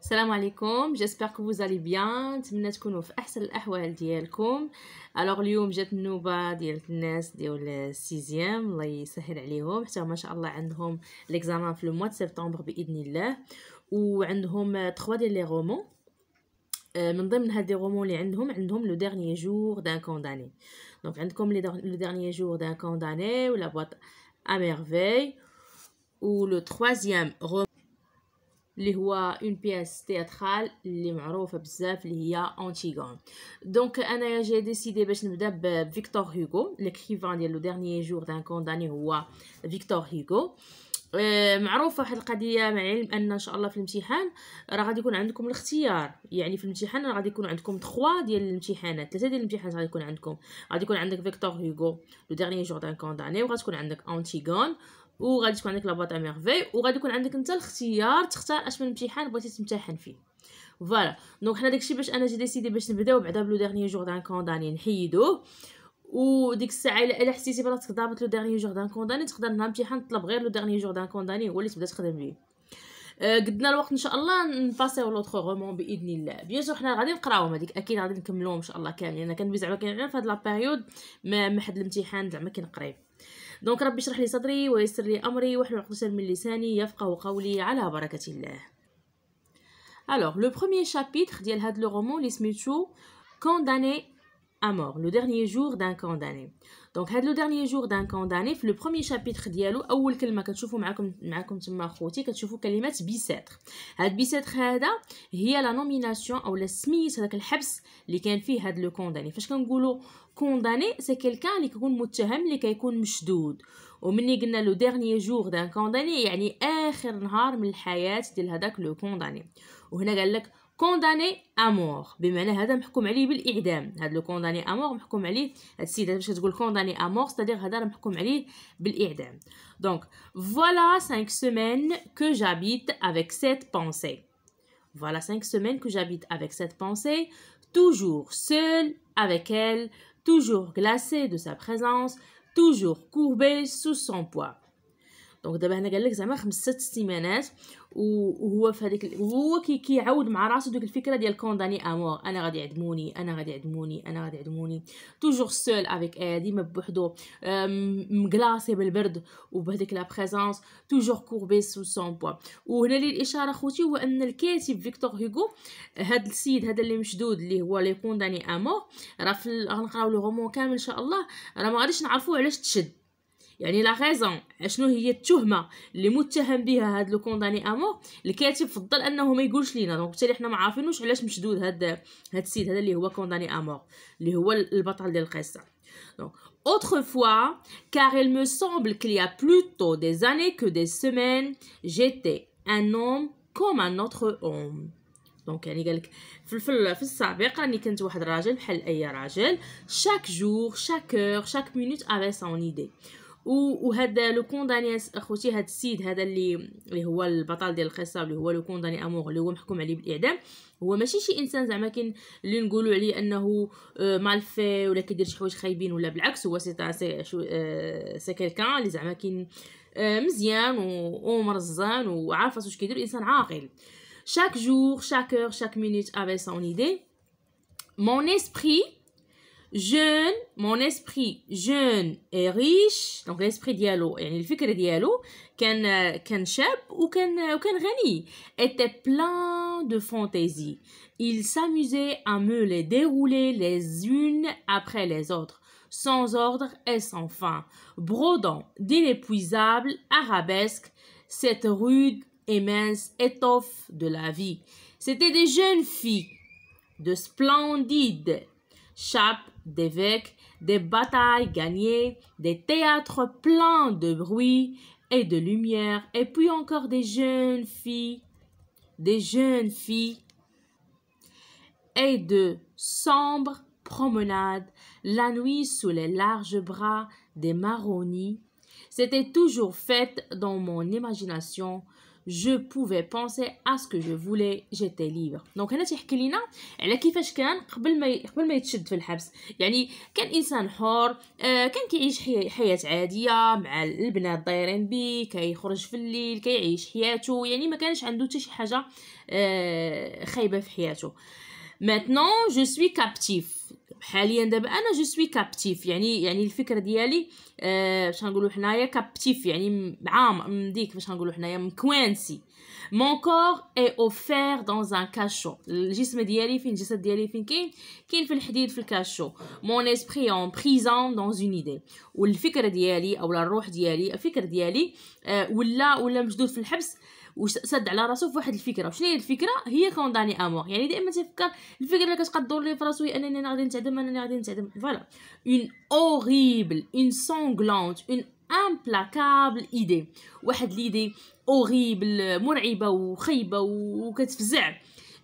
السلام عليكم. جيسبر كو vous allez bien. نتمنى تكونوا في احسن الاحوال ديالكم. الوغ اليوم جات النوبه ديال الناس ديال السيزيام، الله يسهل عليهم حتى ما شاء الله عندهم ليكزامان في لو موا سبتمبر باذن الله، وعندهم 3 ديال لي رومون. من ضمن هاد لي رومون اللي عندهم لو ديرنيي جور دان كونداني. دونك عندكم لو ديرنيي جور دان كونداني ولا بواط ا ميرفي، و لو troisième رومون اللي هو اون بياس تياترال اللي معروفه بزاف اللي هي انتيغون. دونك انا جاي ديسيدي باش نبدا بفيكتور هوغو. ليكريفان ديال لو ديرنيي جور دان كونداني هو فيكتور هوغو. معروفه واحد القضيه، مع العلم ان شاء الله في الامتحان راه غادي يكون عندكم الاختيار. يعني في الامتحان راه غادي يكون عندكم 3 ديال الامتحانات، 3 ديال الامتحانات غادي يكون عندكم. غادي يكون عندك فيكتور هوغو لو ديرنيي جور دان كونداني، وغادي تكون عندك انتيغون، وغادي تكون عندك لاباط ا ميرفي، وغادي يكون عندك انت الاختيار تختار اش من امتحان بغيتي تمتحن فيه. فوالا دونك حنا داكشي باش انا جي ديسيدي باش نبداو بعدا بلو ديرنيي جور دان كونداني نحيدوه. وديك الساعه الا حسيتي براسك ضابط لو ديرنيي جور دان كونداني تقدر نهار الامتحان تطلب غير لو ديرنيي جور دان كونداني هو اللي تبدا تخدم به. قدنا الوقت ان شاء الله نباسيو لوطخ رومون باذن الله. بيان سور حنا غادي نقراوهم هذيك اكيد غادي نكملوهم ان شاء الله كاملين. انا كنبي زعما كاين غير في هاد لا بيريود ما حد الامتحان زعما كنقريب. دونك ربي يشرح لي صدري ويسر لي امري واحلل عقدة من لساني يفقهوا قولي على بركه الله. Alors, le premier chapitre ديال هاد لو رومون اللي سميتو Condamné à mort, le dernier jour d'un condamné. دونك هاد لو dernier jour d'un condamné في لو premier chapitre ديالو اول كلمه كتشوفوا معكم تما خوتي كتشوفوا كلمه بيساتر. هاد بيساتر هذا هي لا نوميناسيون او سميت هذاك الحبس اللي كان فيه هاد لو كونداني. فاش كنقولوا كونداني سي كيلكان اللي كيكون متهم، اللي كيكون مشدود. ومني قلنا لو dernier jour d'un condamné يعني اخر نهار من الحياه ديال هذاك لو كونداني. وهنا قال لك كونداني امور بمعنى هذا محكوم عليه بالاعدام. هذا لو كونداني امور محكوم عليه، هذا السيد باش تقول كونداني امور ستادير هذا محكوم عليه بالاعدام. دونك voilà 5 semaines que j'habite avec cette pensée. Voilà 5 semaines que j'habite avec cette pensée, toujours seul avec elle, toujours glacé de sa présence, toujours courbé sous son poids. دونك دابا هنا قال لك زعما 5 سيمانات وهو في هذيك هو كيعاود مع راسو ديك الفكره ديال كونداني امور. انا غادي يعدموني، انا غادي يعدموني، انا غادي يعدموني. توجور سول افيك ديما بوحدو، مغلاصي بالبرد وبهذيك لا بريزونس، توجور كوربي سو سون بوا. وهنا لي الاشاره خوتي هو ان الكاتب فيكتور هوغو هذا السيد هذا اللي مشدود اللي هو لي كونداني امور راه غنقراو لو رومون كامل ان شاء الله، راه ما غاديش نعرفوا علاش تشد. يعني لا غيزون شنو هي التهمه اللي متهم بها هاد لو كونداني امور. الكاتب فضل انه ما يقولش لينا، دونك بالتالي حنا ما عارفينوش علاش مشدود هاد السيد هذا اللي هو كونداني امور اللي هو البطل ديال القصه. دونك autrefois car il me semble qu'il y a plutôt des années que des semaines j'étais un homme comme un autre homme. دونك يعني قالك في السابق راني كنت واحد الراجل بحال اي راجل. chaque jour chaque heure chaque minute avait son idée. وهذا لو كونداني اخوتي هذا السيد هذا اللي هو البطل ديال القصه اللي هو لو كونداني امور اللي هو محكوم عليه بالاعدام، هو ماشي شي انسان زعما كاين اللي نقولوا عليه انه مالفي ولا كيدير شي حوايج خايبين، ولا بالعكس هو سي كيلكان اللي زعما كاين مزيان ومرزان وعارف واش كيدير، انسان عاقل. chaque jour chaque heure chaque minute avait son idée. mon esprit jeune et riche. donc l'esprit ديالو يعني الفكر ديالو كان شاب وكان غني. était plein de fantaisie. il s'amusait à me les dérouler les unes après les autres sans ordre et sans fin, brodant d'inépuisables arabesques cette rude et mince étoffe de la vie. C'étaient des jeunes filles de splendides chapes d'évêques, des batailles gagnées, des théâtres pleins de bruit et de lumière, et puis encore des jeunes filles et de sombres promenades la nuit sous les larges bras des marronniers. C'était toujours fait dans mon imagination, je pouvais penser à ce que je voulais, j'étais libre. دونك هنا تيحكي لينا على كيفاش كان قبل ما يتشد في الحبس. يعني كان انسان حر، كان كيعيش حياه عاديه مع البنات دايرين بيه، كيخرج في الليل، كيعيش حياته، يعني ما كانش عنده حتى شي حاجه خايبه في حياته. maintenant je suis captif. حاليا دابا انا جو سوي كابتيف، يعني الفكره ديالي باش نقولوا حنايا كابتيف، يعني عام ديك باش نقولوا حنايا مكوانسي. mon corps est offert dans un cachot. الجسم ديالي فين، الجسد ديالي فين كاين في الحديد في الكاشو. mon esprit en prison dans une idée. والفكره ديالي او الروح ديالي، الفكر ديالي ولا مشدود في الحبس وسد على راسو في واحد الفكره. وشنو هي الفكره؟ هي كونداني امور. يعني دائما تفكر الفكره اللي كتقدر لي في راسو هي انني غادي نتعدم، فوالا. une horrible, une sanglante, une implacable idée. واحد ليدي horrible، مرعبه وخيبه وكتفزع.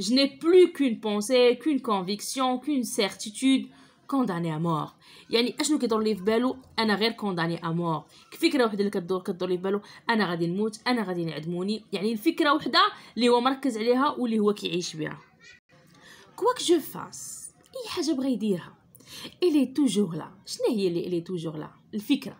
je n'ai plus qu'une pensée, qu'une conviction, qu'une certitude: condamné à mort. يعني اشنو كيدور لي في بالو؟ انا غير كونداني امور. فكره وحده اللي كدور لي في بالو، انا غادي نموت، انا غادي يعدموني. يعني الفكره وحده اللي هو مركز عليها واللي هو كيعيش بها. كواك جو فاس، اي حاجه بغى يديرها، الي توجور لا. شنو هي اللي الي توجور لا؟ الفكره.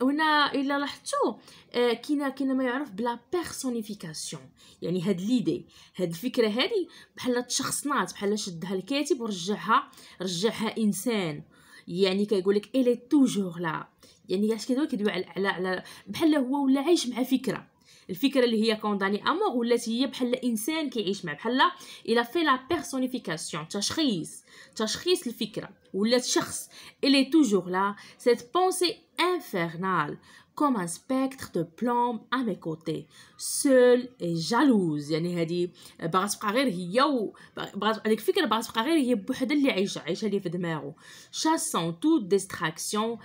وهنا الا لاحظتوا كاينه ما يعرف بلا بيرسونيفيكاسيون. يعني هاد ليدي، هاد الفكره هادي بحال تشخصنات، بحال شدها الكاتب ورجعها انسان. يعني كيقول لك الي توجور لا، يعني اش كيدوي على بحال هو ولا عايش مع فكره. الفكره اللي هي كونداني امور ولات هي بحال انسان كيعيش مع، بحال الا في لا بيرسونيفيكاسيون، تشخيص الفكره ولات شخص. il est toujours là, cette pensée infernale comme un spectre de plomb à mes côtés, seule et jalouse. يعني هذه باغا تبقى غير هي، هذيك الفكره باغا تبقى غير هي بوحدها اللي عايشه لي في دماغه. chassant toute distraction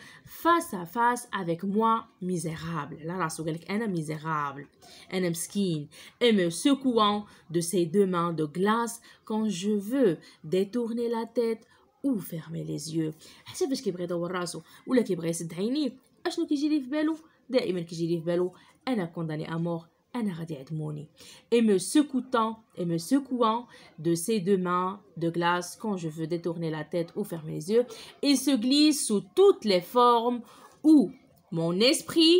face à face avec moi misérable. على راسو قالك انا misérable، انا مسكين. et me secouant de ses deux mains de glace quand je veux détourner la tête ou fermer les yeux. حتى فاش كيبغي يدور راسو ولا كيبغي يسد عينيه، اشنو كيجي ليه في بالو؟ دائما كيجي ليه في بالو انا كونداني امور، انا غادي يعدموني. et me secouant de ses deux mains de glace quand je veux détourner la tête ou fermer les yeux, il se glisse sous toutes les formes où mon esprit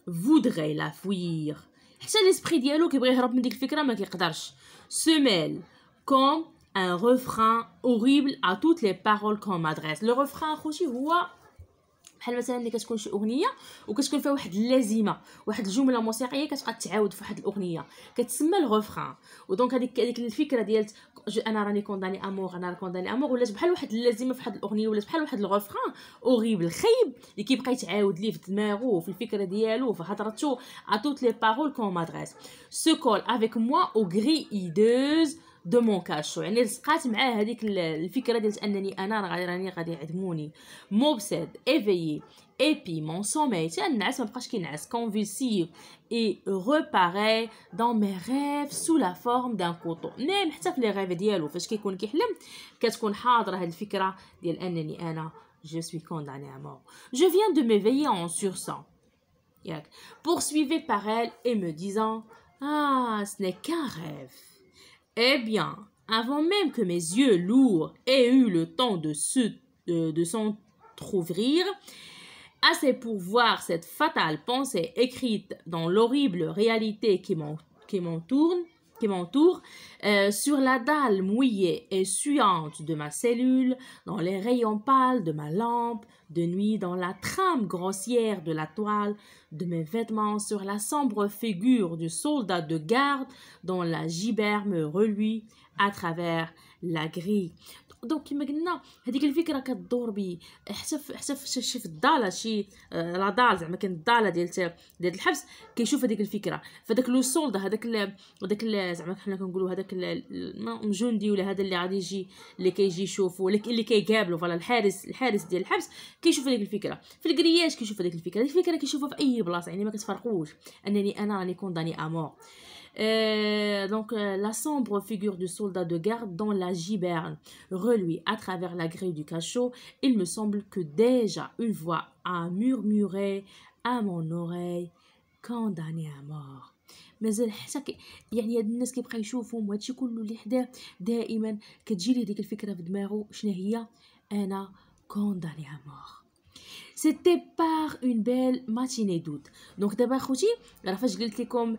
voudrait la fuir. حتى الاسبري ديالو كيبغي يهرب من ديك الفكره ما كيقدرش. se mêle comme un refrain horrible à toutes les paroles qu'on m'adresse. le refrain خوتي هو بحال مثلا ملي كتكون شي اغنيه وكتكون فيها واحد اللازمه، واحد الجمله موسيقيه كتبقى تعاود في واحد الاغنيه، كتسمى الغفران. ودونك هذيك الفكره ديال انا راني كونداني امور، انا كونداني امور ولات بحال واحد اللازمه في واحد الاغنيه، ولات بحال واحد الغفران اوريبل خايب اللي كيبقى يتعاود ليه في دماغه وفي الفكره ديالو في هضرته. à toutes les paroles qu'on m'adresse se colle avec moi aux grilles hideuses de mon cachot. يعني لصقات مع هذيك الفكره ديال انني انا راني غادي يعدموني. m'obsède éveillé épi mon sommeil، تنعس ما بقاش كينعس. convulsif et reparaît dans mes rêves sous la forme d'un couteau. نعم حتى في لي ريف ديالو فاش كيكون كيحلم كتكون حاضره هذه الفكره ديال انني انا je suis condamné à mort. je viens de m'éveiller en sursaut، poursuivi par elle et me disant ah ce n'est qu'un rêve. Eh bien, avant même que mes yeux lourds aient eu le temps de s'entrouvrir, assez pour voir cette fatale pensée écrite dans l'horrible réalité qui m'entoure, sur la dalle mouillée et suante de ma cellule, dans les rayons pâles de ma lampe de nuit, dans la trame grossière de la toile de mes vêtements, sur la sombre figure du soldat de garde dont la gibère me reluit à travers la grille. دونك كما قلنا هذيك الفكره كتدور بي حتى في الضاله، شي لا دال زعما كان الضاله ديال الحبس كيشوف هذيك الفكره. فداك لو سولدا هذاك زعما حنا كنقولوا هذاك الجندي ولا هذا اللي غادي يجي اللي كيجي يشوف ولا اللي كيقابلوا فلا الحارس ديال الحبس كيشوف هذيك الفكره. في الكرياج كيشوف هذيك الفكره كيشوفها في اي بلاصه، يعني ما كتفرقوش انني انا راني كونداني امور. Donc la sombre figure du soldat de garde dont la giberne reluit à travers la grille du cachot, il me semble que déjà une voix a murmuré à mon oreille condamné à mort. مازال حتى يعني هاد الناس كيبقى يشوفهم وهادشي كله اللي حداه دائما كتجي ليه ديك الفكره في دماغه شنو هي؟ انا كونداني ا مور. C'était par une belle matinée d'août. Donc d'abord خوتي راه فاش قلت لكم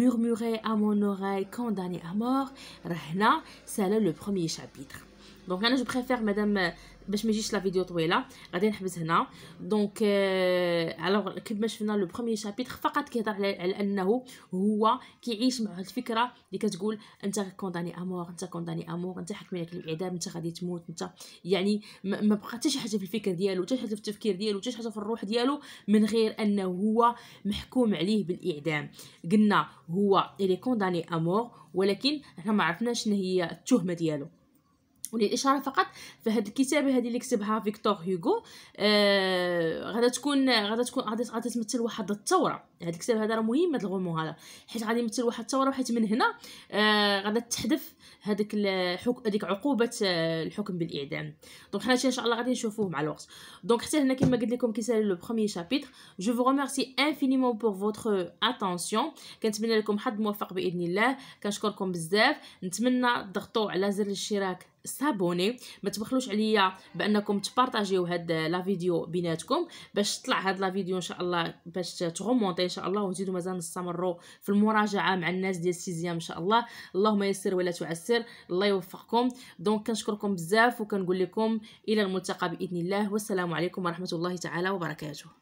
murmurer à mon oreille condamné à mort راه هنا سالا لو بروميير شابيتر. دونك انا جو بريفير مادام باش ما يجيش لا فيديو طويله غادي نحبس هنا. دونك الوغ كيما شفنا لو بروميير شابيتر فقط كيهضر على انه هو كيعيش مع الفكره اللي كتقول انت كونداني امور، انت كونداني امور، انت حكمي لك الاعدام، انت غادي تموت، انت يعني ما بقى حتى شي حاجه في الفكر ديالو، حتى شي حاجه في التفكير ديالو، حتى شي حاجه في الروح ديالو من غير انه هو محكوم عليه بالاعدام. قلنا هو اللي كونداني امور، ولكن احنا ما عرفناش شنو هي التهمه ديالو. وللاشاره فقط فهاد الكتابه هذه اللي كتبها فيكتور هوغو غادا تمثل واحد الثوره. هاد الكتاب هذا راه مهم، هاد الغومون هذا حيت غادي يمثل واحد الثوره، وحيت من هنا غادا تحذف هذيك عقوبه الحكم بالاعدام. دونك حنا ان شاء الله غادي نشوفوه مع الوقت. دونك حتى هنا كما قلت لكم كيسالي لو بروميير شابيتر. جو فو ريميرسي انفينيمون بور فوتر اتونسيون. كنتمنى لكم حظ موفق باذن الله. كنشكركم بزاف. نتمنى تضغطوا على زر الاشتراك سابوني، ما تبخلوش عليا بانكم تبارطاجيو هاد لا فيديو بيناتكم باش تطلع هاد لا فيديو ان شاء الله، باش تغومونطي ان شاء الله، ونزيدوا مازال نستمروا في المراجعه مع الناس ديال السيزيام ان شاء الله. اللهم يسر ولا تعسر، الله يوفقكم. دونك كنشكركم بزاف وكنقول لكم الى الملتقى باذن الله، والسلام عليكم ورحمه الله تعالى وبركاته.